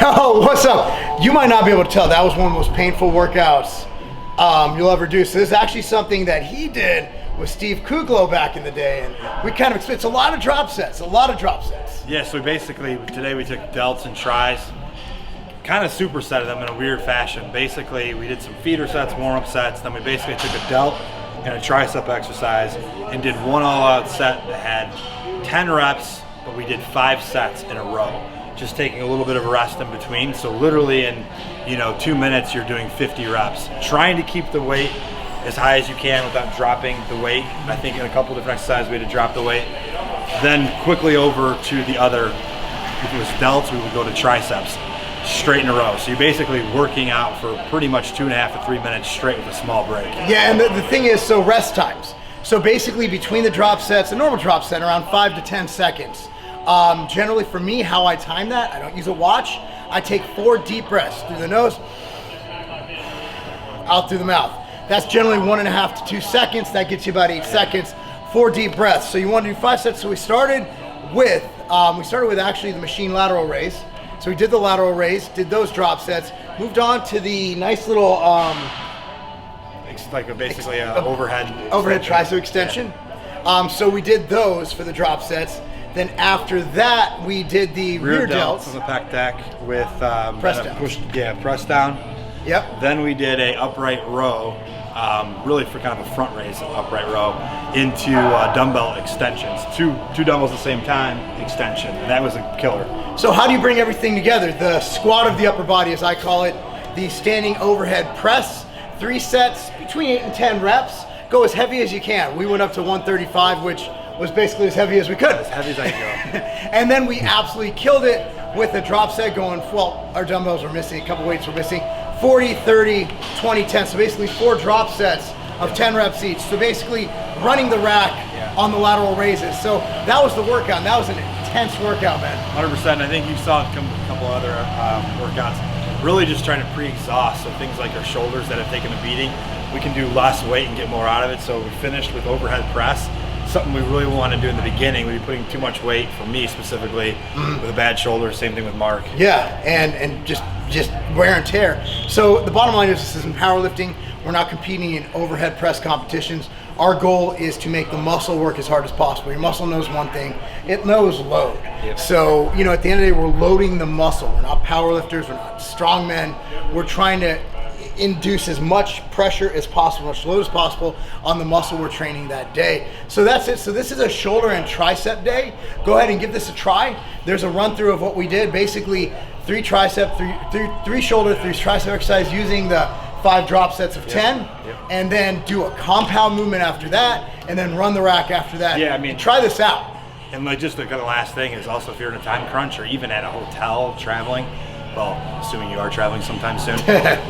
Oh, what's up? You might not be able to tell, that was one of the most painful workouts you'll ever do. So this is actually something that he did with Steve Kuglo back in the day, and we kind of, it's a lot of drop sets, Yeah, so today we took delts and tries, kind of supersetted them in a weird fashion. Basically, we did some feeder sets, warm-up sets, then we basically took a delt and a tricep exercise and did one all-out set that had 10 reps, but we did 5 sets in a row, just taking a little bit of a rest in between. So literally in 2 minutes, you're doing 50 reps, trying to keep the weight as high as you can without dropping the weight. I think in a couple different exercises we had to drop the weight. Then quickly over to the other, if it was delts, we would go to triceps, straight in a row. So you're basically working out for pretty much 2.5 to 3 minutes straight with a small break. Yeah, and the thing is, so rest times. So basically between the drop sets, a normal drop set, around 5 to 10 seconds. Generally for me, how I time that, I don't use a watch. I take 4 deep breaths through the nose, out through the mouth. That's generally 1.5 to 2 seconds. That gets you about 8 seconds. 4 deep breaths. So you want to do 5 sets. So we started with actually the machine lateral raise. So we did the lateral raise, did those drop sets, moved on to the nice little It's like basically an overhead tricep extension. Yeah. So we did those for the drop sets. Then after that, we did the rear delts on the pec deck with press down. Press down. Yep. Then we did a upright row, really for kind of a front raise upright row, into dumbbell extensions. Two dumbbells at the same time, extension, and that was a killer. So how do you bring everything together? The squat of the upper body, as I call it, the standing overhead press, 3 sets, between 8 and 10 reps. Go as heavy as you can. We went up to 135, which was basically as heavy as we could. As heavy as I could go. And then we absolutely killed it with a drop set going, well, our dumbbells were missing, a couple weights were missing, 40, 30, 20, 10. So basically 4 drop sets of 10 reps each. So basically running the rack on the lateral raises. So that was the workout. That was an intense workout, man. 100%. I think you saw a couple other workouts. Really just trying to pre-exhaust. So things like our shoulders that have taken a beating, we can do less weight and get more out of it. So we finished with overhead press. Something we really want to do in the beginning. We'd be putting too much weight, for me specifically, with a bad shoulder. Same thing with Mark. Yeah, and just wear and tear. So the bottom line is, this is in powerlifting. We're not competing in overhead press competitions. Our goal is to make the muscle work as hard as possible. Your muscle knows one thing, it knows load. Yep. So, at the end of the day, we're loading the muscle. We're not powerlifters, we're not strongmen. We're trying to induce as much pressure as possible, as much load as possible on the muscle we're training that day. So that's it. So this is a shoulder and tricep day. Go ahead and give this a try. There's a run through of what we did. Basically 3 tricep, 3 shoulder, 3 tricep exercise using the 5 drop sets of 10, and then do a compound movement after that, and then run the rack after that. Yeah, I mean, try this out. And just the kind of last thing is also, if you're in a time crunch or even at a hotel traveling, well, assuming you are traveling sometime soon,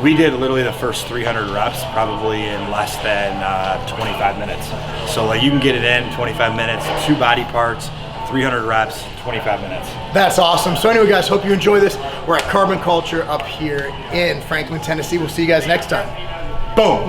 we did literally the first 300 reps probably in less than 25 minutes. So you can get it in 25 minutes, 2 body parts, 300 reps, 25 minutes. That's awesome. So anyway, guys, hope you enjoy this. We're at Carbon Culture up here in Franklin, Tennessee. We'll see you guys next time. Boom.